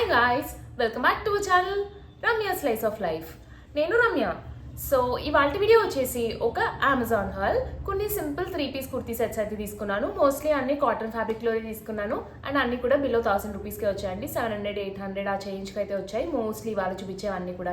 guys, welcome back to our channel Ramya Slice of Life. నేను Ramya. So ఇవాళ video వచ్చేసి ఒక అమెజాన్ హాల్ కొన్ని సింపుల్ 3-piece కుర్తీ సెట్స్ అయితే తీసుకున్నాను. మోస్ట్లీ అన్ని కాటన్ ఫ్యాబ్రిక్లోనే తీసుకున్నాను అండ్ అన్ని కూడా బిలో 1000 రూపీస్కే వచ్చాయండి. 700-800 ఆ చేంజ్కి అయితే వచ్చాయి. మోస్ట్లీ వాళ్ళు చూపించేవన్నీ కూడా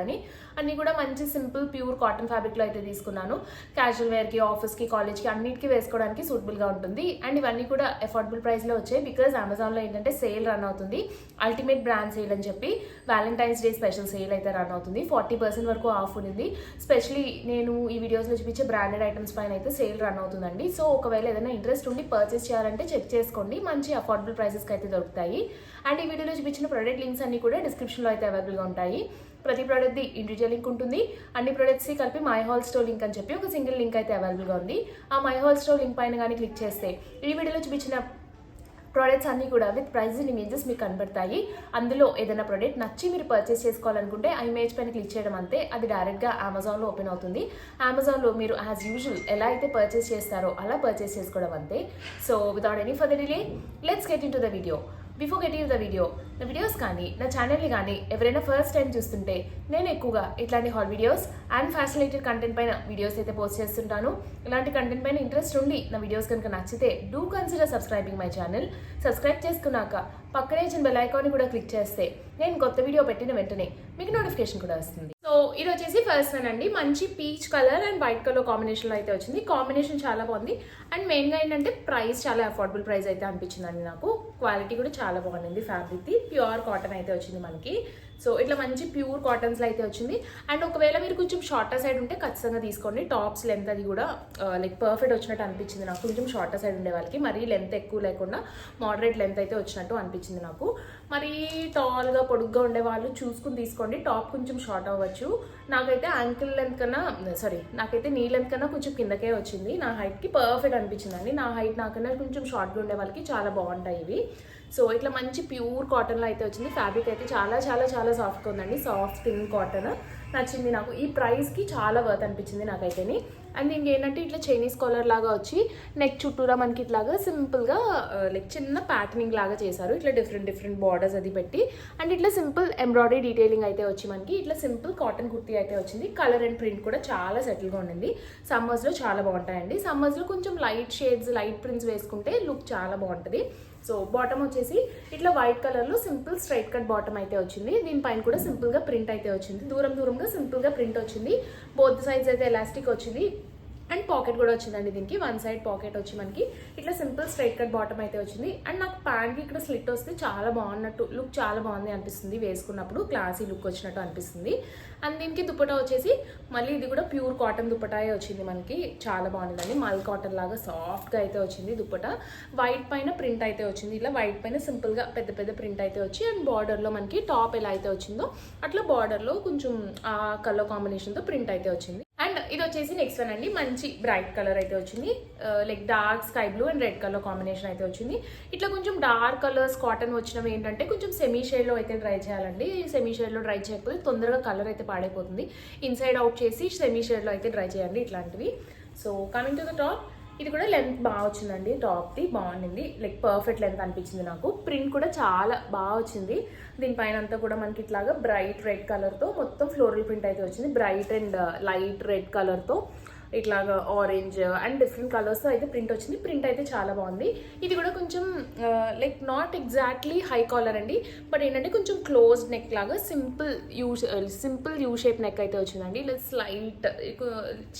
అన్ని కూడా మంచి సింపుల్ ప్యూర్ కాటన్ ఫ్యాబ్రిక్లో అయితే తీసుకున్నాను. క్యాజువల్ వేర్కి, ఆఫీస్కి, కాలేజ్కి అన్నిటికీ వేసుకోవడానికి సూటబుల్గా ఉంటుంది. అండ్ ఇవన్నీ కూడా అఫోర్డబుల్ ప్రైస్లో వచ్చాయి. బికాజ్ అమెజాన్లో ఏంటంటే సేల్ రన్ అవుతుంది, అల్టిమేట్ బ్రాండ్ సేల్ అని చెప్పి వ్యాలంటైన్స్ డే స్పెషల్ సేల్ అయితే రన్ అవుతుంది. 40% వరకు ఆఫ్ ఉంది. స్పెషలీ నేను ఈ వీడియోస్లో చూపించే బ్రాండెడ్ ఐటమ్స్ పైన అయితే సేల్ రన్ అవుతుందండి. సో ఒకవేళ ఏదైనా ఇంట్రెస్ట్ ఉండి పర్చేస్ చేయాలంటే చెక్ చేసుకోండి, మంచి అఫోర్డబుల్ ప్రైసెస్కి అయితే దొరుకుతాయి. అండ్ ఈ వీడియోలో చూపించిన ప్రోడక్ట్ లింక్స్ అన్ని కూడా డిస్క్రిప్షన్లో అయితే అవైలబుల్గా ఉంటాయి. ప్రతి ప్రోడక్ట్ది ఇండివిజువల్ లింక్ ఉంటుంది. అన్ని ప్రోడక్ట్స్కి కలిపి మై హాల్ స్టోర్ లింక్ అని చెప్పి ఒక సింగిల్ లింక్ అయితే అవైలబుల్గా ఉంది. ఆ మై హాల్ స్టోర్ లింక్ పైన కానీ క్లిక్ చేస్తే ఈ వీడియోలో చూపించిన ప్రోడక్ట్స్ అన్నీ కూడా విత్ ప్రైజెస్ అండ్ ఇమేజెస్ మీకు కనబడతాయి. అందులో ఏదైనా ప్రోడక్ట్ నచ్చి మీరు పర్చేస్ చేసుకోవాలనుకుంటే ఆ ఇమేజ్ పైన క్లిక్ చేయడం అంతే, అది డైరెక్ట్గా అమెజాన్లో ఓపెన్ అవుతుంది. అమెజాన్లో మీరు యాజ్ యూజువల్ ఎలా అయితే పర్చేస్ చేస్తారో అలా పర్చేస్ చేసుకోవడం అంతే. So without any further delay let's get in to the video. Before getting the video, నా వీడియోస్ కానీ నా ఛానల్ని కానీ ఎవరైనా ఫస్ట్ టైం చూస్తుంటే నేను ఎక్కువగా ఇట్లాంటి హాల్ వీడియోస్ అండ్ ఫ్యాసిలిటేటెడ్ కంటెంట్ పైన వీడియోస్ అయితే పోస్ట్ చేస్తుంటాను. ఇలాంటి కంటెంట్ పైన ఇంట్రెస్ట్ ఉండి నా వీడియోస్ కనుక నచ్చితే do consider subscribing my channel. Subscribe చేసుకున్నాక పక్కనే చిన్న బెల్ ఐకాన్ని కూడా క్లిక్ చేస్తే నేను కొత్త వీడియో పెట్టిన వెంటనే మీకు నోటిఫికేషన్ కూడా వస్తుంది. సో ఇది వచ్చేసి ఫస్ట్ వన్ అండి. మంచి peach colour and white colour కాంబినేషన్లో అయితే వచ్చింది. కాంబినేషన్ చాలా బాగుంది అండ్ మెయిన్గా ఏంటంటే ప్రైస్ చాలా అఫోర్డబుల్ ప్రైస్ అయితే అనిపించిందండి నాకు. క్వాలిటీ కూడా చాలా బాగుంది. ఫ్యాబ్రిక్ది ప్యూర్ కాటన్ అయితే వచ్చింది మనకి. సో ఇట్లా మంచి ప్యూర్ కాటన్స్లో అయితే వచ్చింది. అండ్ ఒకవేళ మీరు కొంచెం షార్టర్ సైడ్ ఉంటే ఖచ్చితంగా తీసుకోండి. టాప్స్ లెంత్ అది కూడా లైక్ పర్ఫెక్ట్ వచ్చినట్టు అనిపించింది నాకు. కొంచెం షార్టర్ సైడ్ ఉండే వాళ్ళకి మరీ లెంత్ ఎక్కువ లేకుండా మోడరేట్ లెంత్ అయితే వచ్చినట్టు అనిపించింది నాకు. మరీ టాల్గా పొడుగ్గా ఉండే వాళ్ళు చూసుకుని తీసుకోండి. టాప్ కొంచెం షార్ట్ అవ్వచ్చు. నాకైతే యాంకిల్ లెంత్ కన్నా నాకైతే నీ లెంత్ కన్నా కొంచెం కిందకే వచ్చింది. నా హైట్కి పర్ఫెక్ట్ అనిపించిందండి. నా హైట్ నాకన్నా కొంచెం షార్ట్గా ఉండే వాళ్ళకి చాలా బాగుంటాయి ఇవి. సో ఇట్లా మంచి ప్యూర్ కాటన్లో అయితే వచ్చింది. ఫ్యాబ్రిక్ అయితే చాలా చాలా చాలా సాఫ్ట్గా ఉందండి. సాఫ్ట్ థిన్ కాటన్ నచ్చింది నాకు. ఈ ప్రైస్కి చాలా వర్త్ అనిపించింది నాకైతేని. అండ్ దీనికి ఏంటంటే ఇట్లా చైనీస్ కాలర్ లాగా వచ్చి నెక్ చుట్టూరా మనకి ఇట్లాగా సింపుల్గా లైక్ చిన్న ప్యాటర్నింగ్ లాగా చేశారు. ఇట్లా డిఫరెంట్ బార్డర్స్ అది పెట్టి అండ్ ఇట్లా సింపుల్ ఎంబ్రాయిడరీ డీటెయిలింగ్ అయితే వచ్చి మనకి ఇట్లా సింపుల్ కాటన్ కుర్తీ అయితే వచ్చింది. కలర్ అండ్ ప్రింట్ కూడా చాలా సెటిల్గా ఉండింది. సమ్మర్స్లో చాలా బాగుంటాయండి. సమ్మర్స్లో కొంచెం లైట్ షేడ్స్, లైట్ ప్రింట్స్ వేసుకుంటే లుక్ చాలా బాగుంటుంది. సో బాటమ్ వచ్చేసి ఇట్లా వైట్ కలర్లో సింపుల్ స్ట్రైట్ కట్ బాటమ్ అయితే వచ్చింది. దీనిపైన కూడా సింపుల్గా ప్రింట్ అయితే వచ్చింది. దూరంగా సింపుల్గా ప్రింట్ వచ్చింది. బోత్ సైడ్స్ అయితే ఎలాస్టిక్ వచ్చింది అండ్ పాకెట్ కూడా వచ్చిందండి. దీనికి వన్ సైడ్ పాకెట్ వచ్చి మనకి ఇట్లా సింపుల్ స్ట్రైట్ కట్ బాటమ్ అయితే వచ్చింది. అండ్ నాకు ప్యాంట్కి ఇక్కడ స్లిట్ వస్తే చాలా బాగున్నట్టు, లుక్ చాలా బాగుంది అనిపిస్తుంది. వేసుకున్నప్పుడు క్లాసీ లుక్ వచ్చినట్టు అనిపిస్తుంది. అండ్ దీనికి దుపట్టా వచ్చేసి మళ్ళీ ఇది కూడా ప్యూర్ కాటన్ దుపట్టాయే వచ్చింది మనకి. చాలా బాగుందండి. మల్ కాటన్ లాగా సాఫ్ట్గా అయితే వచ్చింది దుపట్టా. వైట్ పైన ప్రింట్ అయితే వచ్చింది. ఇలా వైట్ పైన సింపుల్గా పెద్ద ప్రింట్ అయితే వచ్చి అండ్ బార్డర్లో మనకి టాప్ ఎలా అయితే వచ్చిందో అట్లా బార్డర్లో కొంచెం ఆ కలర్ కాంబినేషన్తో ప్రింట్ అయితే వచ్చింది. అండ్ ఇది వచ్చేసి నెక్స్ట్ వన్ అండి. మంచి బ్రైట్ కలర్ అయితే వచ్చింది. Like dark sky blue and red colour combination అయితే వచ్చింది. ఇట్లా కొంచెం డార్క్ కలర్స్ కాటన్ వచ్చినవి ఏంటంటే కొంచెం సెమీ షేడ్లో అయితే ట్రై చేయాలండి. సెమీ షేడ్లో ట్రై చేయకపోతే తొందరగా కలర్ అయితే పాడైపోతుంది. ఇన్సైడ్ అవుట్ చేసి సెమీ షేడ్లో అయితే ట్రై చేయండి ఇట్లాంటివి. So coming to the top, ఇది కూడా లెంత్ బాగా వచ్చిందండి. టాప్ది బాగుండింది. లైక్ పర్ఫెక్ట్ లెంత్ అనిపించింది నాకు. ప్రింట్ కూడా చాలా బాగా వచ్చింది. దీనిపైన అంతా కూడా మనకి ఇట్లాగా బ్రైట్ రెడ్ కలర్తో మొత్తం ఫ్లోరల్ ప్రింట్ అయితే వచ్చింది. బ్రైట్ అండ్ లైట్ రెడ్ కలర్తో ఇట్లాగా ఆరెంజ్ అండ్ డిఫరెంట్ కలర్స్తో అయితే ప్రింట్ వచ్చింది. ప్రింట్ అయితే చాలా బాగుంది. ఇది కూడా కొంచెం like not exactly high caller అండి, బట్ ఏంటంటే కొంచెం క్లోజ్డ్ నెక్ లాగా సింపుల్ యూ షేప్ నెక్ అయితే వచ్చిందండి. ఇలా స్లైట్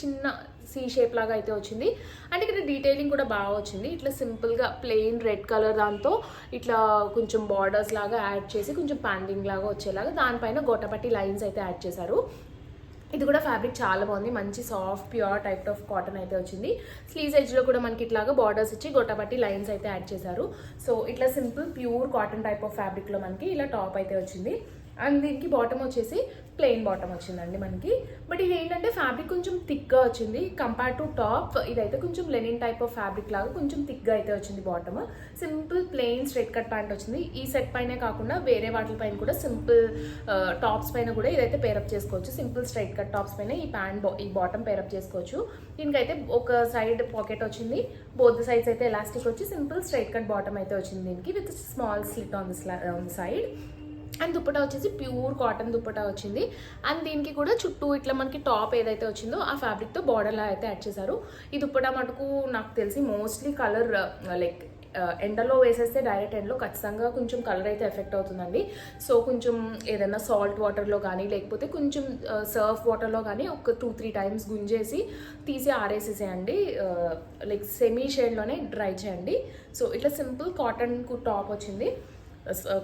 చిన్న సి షేప్ లాగా అయితే వచ్చింది. అండ్ ఇక్కడ డీటెయిలింగ్ కూడా బాగా వచ్చింది. ఇట్లా సింపుల్గా ప్లెయిన్ రెడ్ కలర్ దాంతో ఇట్లా కొంచెం బార్డర్స్ లాగా యాడ్ చేసి కొంచెం ప్యాండింగ్ లాగా వచ్చేలాగా దానిపైన గోటపట్టి లైన్స్ అయితే యాడ్ చేశారు. ఇది కూడా ఫ్యాబ్రిక్ చాలా బాగుంది. మంచి soft pure type of cotton అయితే వచ్చింది. స్లీవ్స్ ఎడ్జ్లో కూడా మనకి ఇట్లాగా బార్డర్స్ ఇచ్చి గొట్టబట్టి లైన్స్ అయితే యాడ్ చేశారు. సో ఇట్లా simple pure cotton type of ఫ్యాబ్రిక్లో మనకి ఇలా టాప్ అయితే వచ్చింది. అండ్ దీనికి బాటమ్ వచ్చేసి ప్లెయిన్ బాటమ్ వచ్చిందండి మనకి. బట్ ఇది ఏంటంటే ఫ్యాబ్రిక్ కొంచెం థిక్గా వచ్చింది కంపేర్ టు టాప్. ఇదైతే కొంచెం లెనిన్ టైప్ ఆఫ్ ఫ్యాబ్రిక్ లాగా కొంచెం థిక్గా అయితే వచ్చింది bottom. Simple plain straight cut pant వచ్చింది. ఈ సెట్ పైనే కాకుండా వేరే వాటి పైన కూడా సింపుల్ టాప్స్ పైన కూడా ఇదైతే పేరప్ చేసుకోవచ్చు. సింపుల్ స్ట్రైట్ కట్ టాప్స్ పైన ఈ బాటమ్ పేరప్ చేసుకోవచ్చు. దీనికైతే ఒక సైడ్ పాకెట్ వచ్చింది. బోత్ సైడ్స్ అయితే ఎలాస్టిక్ వచ్చి సింపుల్ స్ట్రైట్ కట్ బాటమ్ అయితే వచ్చింది దీనికి with small slit on the side. And dupatta వచ్చేసి ప్యూర్ కాటన్ దుప్పటా వచ్చింది. అండ్ దీనికి కూడా చుట్టూ ఇట్లా మనకి టాప్ ఏదైతే వచ్చిందో ఆ ఫ్యాబ్రిక్తో బార్డర్లా అయితే యాడ్ చేశారు. ఈ దుప్పటా మటుకు నాకు తెలిసి మోస్ట్లీ కలర్ లైక్ ఎండలో వేసేస్తే డైరెక్ట్ ఎండలో ఖచ్చితంగా కొంచెం కలర్ అయితే ఎఫెక్ట్ అవుతుందండి. సో కొంచెం ఏదైనా సాల్ట్ వాటర్లో కానీ లేకపోతే కొంచెం సర్ఫ్ వాటర్లో కానీ ఒక 2-3 టైమ్స్ గుంజేసి తీసి ఆరేసేసేయండి. లైక్ సెమీ షేడ్లోనే డ్రై చేయండి. సో ఇట్లా సింపుల్ కాటన్ టాప్ వచ్చింది,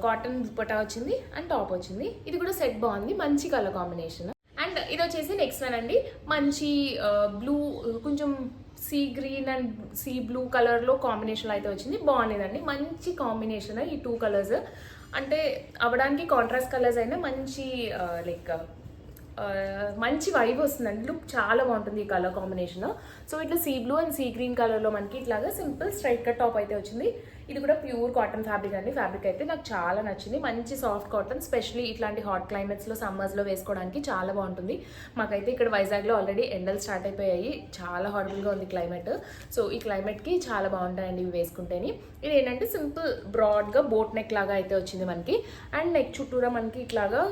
కాటన్ దుపట్టా వచ్చింది అండ్ టాప్ వచ్చింది. ఇది కూడా సెట్ బాగుంది, మంచి కలర్ కాంబినేషన్. అండ్ ఇది వచ్చేసి నెక్స్ట్ వన్ అండి, మంచి బ్లూ కొంచెం sea green and sea blue కలర్లో కాంబినేషన్లో అయితే వచ్చింది. బాగుండేదండి, మంచి కాంబినేషన్ ఈ 2 కలర్స్. అంటే అవ్వడానికి కాంట్రాస్ట్ కలర్స్ అయినా మంచి లైక్ మంచి వైబ్ వస్తుందండి, లుక్ చాలా బాగుంటుంది ఈ కలర్ కాంబినేషన్. సో ఇట్లా sea blue and sea green కలర్లో మనకి ఇట్లాగా సింపుల్ స్ట్రైట్ కట్ టాప్ అయితే వచ్చింది. ఇది కూడా ప్యూర్ కాటన్ ఫ్యాబ్రిక్ అండి. ఫ్యాబ్రిక్ అయితే నాకు చాలా నచ్చింది, మంచి సాఫ్ట్ కాటన్, స్పెషల్లీ ఇట్లాంటి హాట్ క్లైమేట్స్లో సమ్మర్స్లో వేసుకోవడానికి చాలా బాగుంటుంది. మాకైతే ఇక్కడ వైజాగ్లో ఆల్రెడీ ఎండలు స్టార్ట్ అయిపోయాయి, చాలా హార్బుల్గా ఉంది క్లైమేట్. సో ఈ క్లైమేట్కి చాలా బాగుంటాయండి ఇవి వేసుకుంటేనే. ఇది ఏంటంటే సింపుల్ బ్రాడ్గా బోట్ నెక్ లాగా అయితే వచ్చింది మనకి. అండ్ నెక్ చుట్టూరా మనకి ఇట్లాగా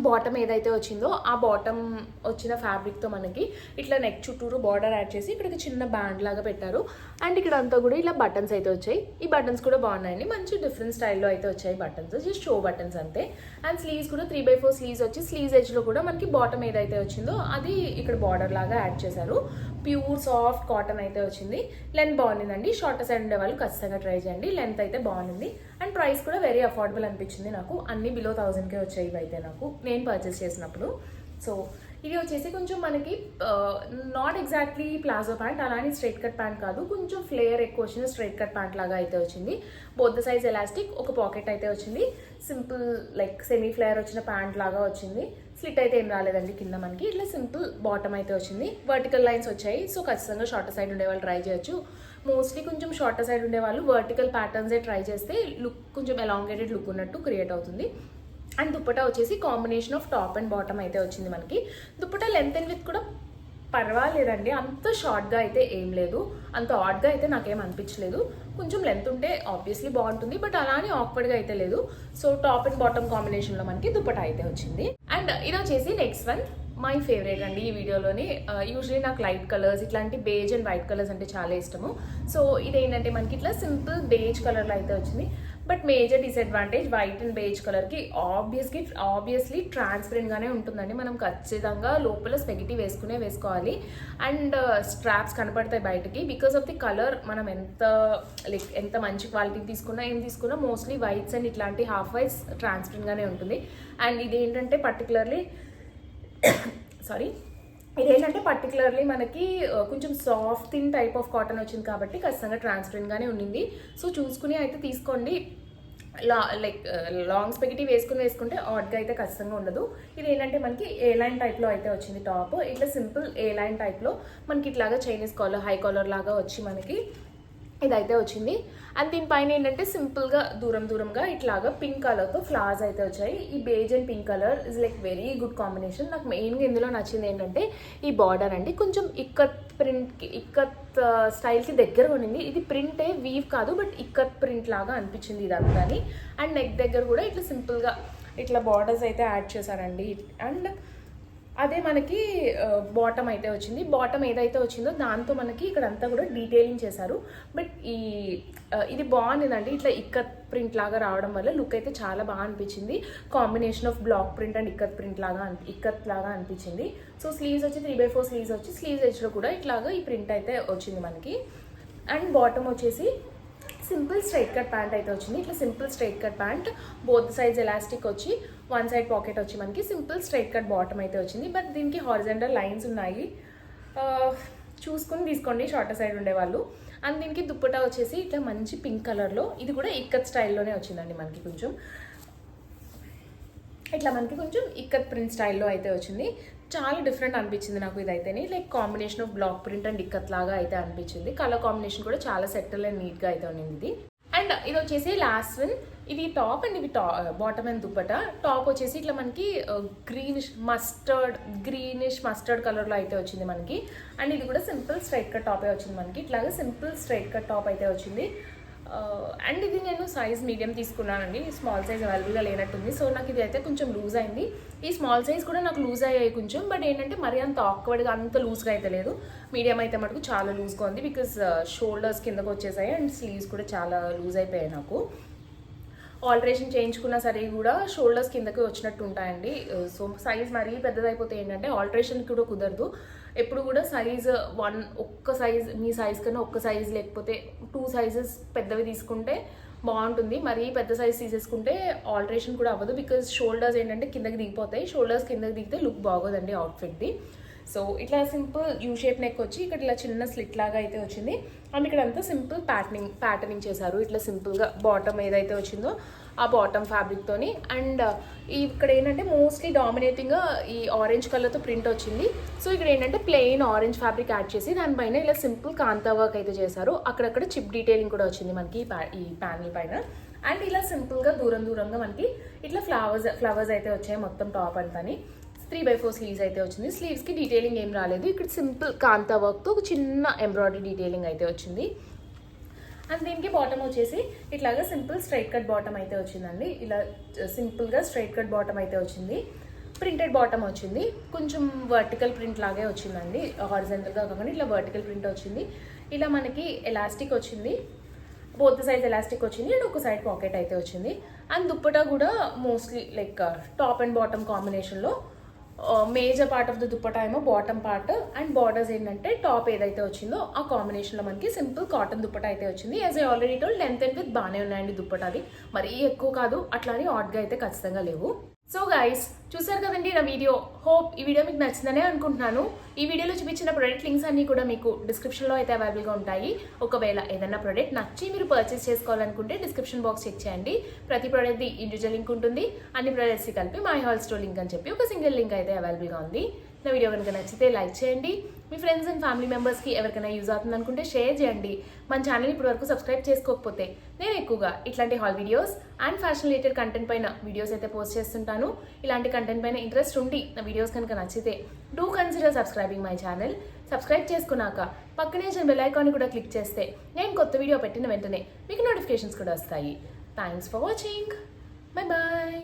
బాటమ్ ఏదైతే వచ్చిందో ఆ బాటమ్ వచ్చిన ఫ్యాబ్రిక్తో మనకి ఇట్లా నెక్ చుట్టూరు బార్డర్ యాడ్ చేసి ఇక్కడికి చిన్న బ్యాండ్ లాగా పెట్టారు. అండ్ ఇక్కడ అంతా కూడా ఇలా బటన్స్ అయితే వచ్చాయి. ఈ బటన్స్ కూడా బాగున్నాయండి, మంచి డిఫరెంట్ స్టైల్లో అయితే వచ్చాయి బటన్స్, జస్ట్ షో బటన్స్ అంతే. అండ్ స్లీవ్స్ కూడా 3/4 స్లీవ్స్ వచ్చి స్లీవ్స్ ఎడ్జ్లో కూడా మనకి బాటమ్ ఏదైతే వచ్చిందో అది ఇక్కడ బార్డర్ లాగా యాడ్ చేశారు. ప్యూర్ సాఫ్ట్ కాటన్ అయితే వచ్చింది. లెంత్ బాగుండిందండి, షార్ట్ సైడ్ ఉండే వాళ్ళు ఖచ్చితంగా ట్రై చేయండి, లెంత్ అయితే బాగుంది. అండ్ ప్రైస్ కూడా వెరీ అఫోర్డబుల్ అనిపించింది నాకు, అన్ని బిలో 1000కే వచ్చాయి ఇవైతే నాకు నేను పర్చేస్ చేసినప్పుడు. సో ఇది వచ్చేసి కొంచెం మనకి నాట్ ఎగ్జాక్ట్లీ ప్లాజో ప్యాంట్, అలానే స్ట్రైట్ కట్ ప్యాంట్ కాదు, కొంచెం ఫ్లేయర్ ఎక్కువ వచ్చిన స్ట్రైట్ కట్ ప్యాంట్ లాగా అయితే వచ్చింది. బోత్ ద సైజ్ ఎలాస్టిక్, ఒక పాకెట్ అయితే వచ్చింది. సింపుల్ లైక్ సెమీ ఫ్లేయర్ వచ్చిన ప్యాంట్ లాగా వచ్చింది. స్లిట్ అయితే ఏం రాలేదండి కింద మనకి, ఇట్లా సింపుల్ బాటమ్ అయితే వచ్చింది. వర్టికల్ లైన్స్ వచ్చాయి. సో ఖచ్చితంగా షార్ట్ సైడ్ ఉండేవాళ్ళు ట్రై చేయొచ్చు. మోస్ట్లీ కొంచెం షార్ట్ సైడ్ ఉండేవాళ్ళు వర్టికల్ ప్యాటర్న్సే ట్రై చేస్తే లుక్ కొంచెం ఎలాంగేటెడ్ లుక్ ఉన్నట్టు క్రియేట్ అవుతుంది. అండ్ దుప్పటా వచ్చేసి combination of top and bottom అయితే వచ్చింది మనకి. దుప్పటా లెంత్ అండ్ విత్ కూడా పర్వాలేదండి, అంత షార్ట్గా అయితే ఏం లేదు, అంత ఆడ్గా అయితే నాకేం అనిపించలేదు. కొంచెం లెంత్ ఉంటే ఆబ్వియస్లీ బాగుంటుంది, బట్ అలానే ఆక్వర్డ్గా అయితే లేదు. సో టాప్ అండ్ బాటమ్ కాంబినేషన్లో మనకి దుప్పటా అయితే వచ్చింది. అండ్ ఇది వచ్చేసి నెక్స్ట్ వన్, మై ఫేవరెట్ అండి ఈ వీడియోలోని. యూజువలీ నాకు లైట్ కలర్స్ ఇట్లాంటి బేజ్ అండ్ వైట్ కలర్స్ అంటే చాలా ఇష్టము. సో ఇదేంటంటే మనకి ఇట్లా సింపుల్ బేజ్ కలర్లో అయితే వచ్చింది. But major disadvantage white and beige కలర్కి ఆబ్వియస్లీ ట్రాన్స్పరెంట్గానే ఉంటుందండి. మనం ఖచ్చితంగా లోపల స్పెగిటీ వేసుకోవాలి. అండ్ స్ట్రాప్స్ కనపడతాయి బయటకి బికాస్ ఆఫ్ ది కలర్. మనం ఎంత మంచి క్వాలిటీ తీసుకున్నా ఏం తీసుకున్నా మోస్ట్లీ వైట్స్ అండ్ ఇట్లాంటి హాఫ్ వైట్స్ ట్రాన్స్పరెంట్గానే ఉంటుంది. అండ్ ఇదేంటంటే పర్టికులర్లీ మనకి కొంచెం soft thin type of cotton వచ్చింది కాబట్టి ఖచ్చితంగా ట్రాన్స్పరెంట్గానే ఉండింది. సో చూసుకుని అయితే తీసుకోండి. లైక్ లాంగ్ స్పెగిటీ వేసుకుంటే ఆడ్గా అయితే ఖచ్చితంగా ఉండదు. ఇది ఏంటంటే మనకి ఏ లైన్ టైప్లో అయితే వచ్చింది టాప్. ఇట్లా సింపుల్ ఏ లైన్ టైప్లో మనకి ఇట్లాగా చైనీస్ కాలర్ హై కాలర్ లాగా వచ్చి మనకి ఇదైతే వచ్చింది. అండ్ దీనిపైన ఏంటంటే సింపుల్గా దూరంగా ఇట్లాగా పింక్ కలర్తో ఫ్లవర్స్ అయితే వచ్చాయి. ఈ beige and pink colour is like very good combination. నాకు మెయిన్గా ఇందులో నచ్చింది ఏంటంటే ఈ బార్డర్ అండి, కొంచెం ఇక్కత్ స్టైల్కి దగ్గరగా ఉండింది. ఇది ప్రింటే, వీవ్ కాదు, బట్ ఇక్కత్ ప్రింట్ లాగా అనిపించింది ఇదంతా. అండ్ నెక్ దగ్గర కూడా ఇట్లా సింపుల్గా ఇట్లా బార్డర్స్ అయితే యాడ్ చేశారండి. అండ్ అదే మనకి బాటమ్ అయితే వచ్చింది. బాటమ్ ఏదైతే వచ్చిందో దాంతో మనకి ఇక్కడంతా కూడా డీటెయిలింగ్ చేశారు. బట్ ఇది బాగుండిందండి, ఇట్లా ఇక్కత్ ప్రింట్ లాగా రావడం వల్ల లుక్ అయితే చాలా బాగా అనిపించింది. Combination of block print and ikat లాగా అనిపించింది. సో స్లీవ్స్ వచ్చి 3/4 స్లీవ్స్ వచ్చి స్లీవ్స్ ఎడ్జ్లో కూడా ఇట్లాగా ఈ ప్రింట్ అయితే వచ్చింది మనకి. అండ్ బాటమ్ వచ్చేసి సింపుల్ స్ట్రైట్ కట్ ప్యాంట్ అయితే వచ్చింది. ఇట్లా simple straight cut pant, both sides elastic వచ్చి వన్ సైడ్ పాకెట్ వచ్చి మనకి సింపుల్ స్ట్రైట్ కట్ బాటమ్ అయితే వచ్చింది. బట్ దీనికి హారిజంటల్ లైన్స్ ఉన్నాయి, చూసుకుని తీసుకోండి షార్ట్ సైడ్ ఉండేవాళ్ళు. అండ్ దీనికి దుప్పటా వచ్చేసి ఇట్లా మంచి పింక్ కలర్లో, ఇది కూడా ఇక్కత్ స్టైల్లోనే వచ్చిందండి మనకి. కొంచెం ఇక్కత్ ప్రింట్ స్టైల్లో అయితే వచ్చింది. చాలా డిఫరెంట్ అనిపించింది నాకు ఇదైతేనే. Like combination of block print and ikat లాగా అయితే అనిపించింది. కలర్ కాంబినేషన్ కూడా చాలా సెటిల్ అండ్ నీట్గా అయితే ఉంది. అండ్ ఇది వచ్చేసి లాస్ట్ వన్, ఇది టాప్ అండ్ ఇది బాటమ్ అండ్ దుప్పటా. టాప్ వచ్చేసి ఇట్లా మనకి గ్రీనిష్ మస్టర్డ్ కలర్లో అయితే వచ్చింది మనకి. అండ్ ఇది కూడా సింపుల్ స్ట్రైట్ కట్ టాపే వచ్చింది మనకి. ఇట్లాగే సింపుల్ స్ట్రైట్ కట్ టాప్ అయితే వచ్చింది. అండ్ ఇది నేను సైజ్ మీడియం తీసుకున్నానండి, స్మాల్ సైజ్ అవైలబుల్గా లేనట్టుంది. సో నాకు ఇది అయితే కొంచెం లూజ్ అయింది. ఈ స్మాల్ సైజ్ కూడా నాకు లూజ్ అయ్యాయి కొంచెం, బట్ ఏంటంటే మరీ అంత ఆక్వర్డ్గా అంత లూజ్గా అయితే లేదు. మీడియం అయితే మటుకు చాలా లూజ్గా ఉంది, బికాజ్ షోల్డర్స్ కిందకు వచ్చేసాయి అండ్ స్లీవ్స్ కూడా చాలా లూజ్ అయిపోయాయి. నాకు ఆల్టరేషన్ చేయించుకున్నా సరే కూడా షోల్డర్స్ కిందకి వచ్చినట్టు ఉంటాయండి. సో సైజ్ మరీ పెద్దదైపోతే ఏంటంటే ఆల్టరేషన్ కూడా కుదరదు. ఎప్పుడు కూడా ఒక్క సైజ్ మీ సైజ్ కన్నా ఒక్క సైజ్ లేకపోతే 2 సైజెస్ పెద్దవి తీసుకుంటే బాగుంటుంది. మరీ పెద్ద సైజ్ తీసేసుకుంటే ఆల్టరేషన్ కూడా అవ్వదు, బికాజ్ షోల్డర్స్ ఏంటంటే కిందకి దిగిపోతాయి. షోల్డర్స్ కిందకి దిగితే లుక్ బాగోదండి అవుట్ఫిట్ది. సో ఇట్లా సింపుల్ యూ షేప్ నెక్ వచ్చి ఇక్కడ ఇలా చిన్న స్లిట్ లాగా అయితే వచ్చింది. అండ్ ఇక్కడ అంతా సింపుల్ ప్యాటర్నింగ్ చేశారు. ఇట్లా సింపుల్గా బాటమ్ ఏదైతే వచ్చిందో ఆ బాటమ్ ఫ్యాబ్రిక్తోని. అండ్ ఇక్కడ ఏంటంటే మోస్ట్లీ డామినేటింగ్గా ఈ ఆరెంజ్ కలర్తో ప్రింట్ వచ్చింది. సో ఇక్కడ ఏంటంటే ప్లెయిన్ ఆరెంజ్ ఫ్యాబ్రిక్ యాడ్ చేసి దానిపైన ఇలా సింపుల్ కాంతా వర్క్ అయితే చేశారు. అక్కడక్కడ చిప్ డీటెయిలింగ్ కూడా వచ్చింది మనకి ఈ ప్యానల్ పైన. అండ్ ఇలా సింపుల్గా దూరంగా మనకి ఇట్లా ఫ్లవర్స్ అయితే వచ్చాయి మొత్తం టాప్ అంతాని. 3/4 స్లీవ్స్ అయితే వచ్చింది. స్లీవ్స్కి డీటెయిలింగ్ ఏం రాలేదు. ఇక్కడ సింపుల్ కాంతా వర్క్తో ఒక చిన్న ఎంబ్రాయిడరీ డీటెయిలింగ్ అయితే వచ్చింది. అండ్ దీనికి బాటమ్ వచ్చేసి ఇట్లాగా సింపుల్ స్ట్రైట్ కట్ బాటమ్ అయితే వచ్చిందండి. ఇలా సింపుల్గా స్ట్రైట్ కట్ బాటమ్ అయితే వచ్చింది. ప్రింటెడ్ బాటమ్ వచ్చింది. కొంచెం వర్టికల్ ప్రింట్ లాగే వచ్చిందండి, హారిజంటల్గా కాకుండా ఇట్లా వర్టికల్ ప్రింట్ వచ్చింది. ఇలా మనకి ఎలాస్టిక్ వచ్చింది, బోత్ సైజ్ ఎలాస్టిక్ వచ్చింది అండ్ ఒక సైడ్ పాకెట్ అయితే వచ్చింది. అండ్ దుప్పటా కూడా mostly like top and bottom కాంబినేషన్లో major part of the dupatta ఏమో బాటమ్ పార్ట్ అండ్ బార్డర్స్ ఏంటంటే టాప్ ఏదైతే వచ్చిందో ఆ కాంబినేషన్లో మనకి సింపుల్ కాటన్ దుప్పటా అయితే వచ్చింది. As I already told length and with బాగానే ఉన్నాయండి దుప్పటాది, మరీ ఎక్కువ కాదు, అట్లానే ఆడ్గా అయితే ఖచ్చితంగా లేవు. సో గైస్ చూసారు కదండి నా వీడియో. హోప్ ఈ వీడియో మీకు నచ్చిందనే అనుకుంటున్నాను. ఈ వీడియోలో చూపించిన ప్రొడక్ట్ లింక్స్ అన్నీ కూడా మీకు డిస్క్రిప్షన్లో అయితే అవైలబుల్గా ఉంటాయి. ఒకవేళ ఏదైనా ప్రొడక్ట్ నచ్చి మీరు పర్చేస్ చేసుకోవాలనుకుంటే డిస్క్రిప్షన్ బాక్స్ చెక్ చేయండి. ప్రతి ప్రోడక్ట్ది ఇండివిజువల్ లింక్ ఉంటుంది. అన్ని ప్రోడక్ట్స్కి కలిపి మై హాల్ స్టోర్ లింక్ అని చెప్పి ఒక సింగిల్ లింక్ అయితే అవైలబుల్గా ఉంది. నా వీడియో కనుక నచ్చితే లైక్ చేయండి. మీ ఫ్రెండ్స్ అండ్ ఫ్యామిలీ మెంబర్స్కి ఎవరికైనా యూజ్ అవుతుంది అనుకుంటే షేర్ చేయండి. మన ఛానల్ ఇప్పటివరకు సబ్స్క్రైబ్ చేసుకోకపోతే నేను ఎక్కువగా ఇట్లాంటి hall videos and fashion related content పైన వీడియోస్ అయితే పోస్ట్ చేస్తుంటాను. ఇలాంటి కంటెంట్ పైన ఇంట్రెస్ట్ ఉండి నా వీడియోస్ కనుక నచ్చితే do consider subscribing my channel. Subscribe చేసుకున్నాక పక్కనే బెల్ ఐకాన్ కూడా క్లిక్ చేస్తే నేను కొత్త వీడియో పెట్టిన వెంటనే మీకు నోటిఫికేషన్స్ కూడా వస్తాయి. Thanks for watching. Bye bye.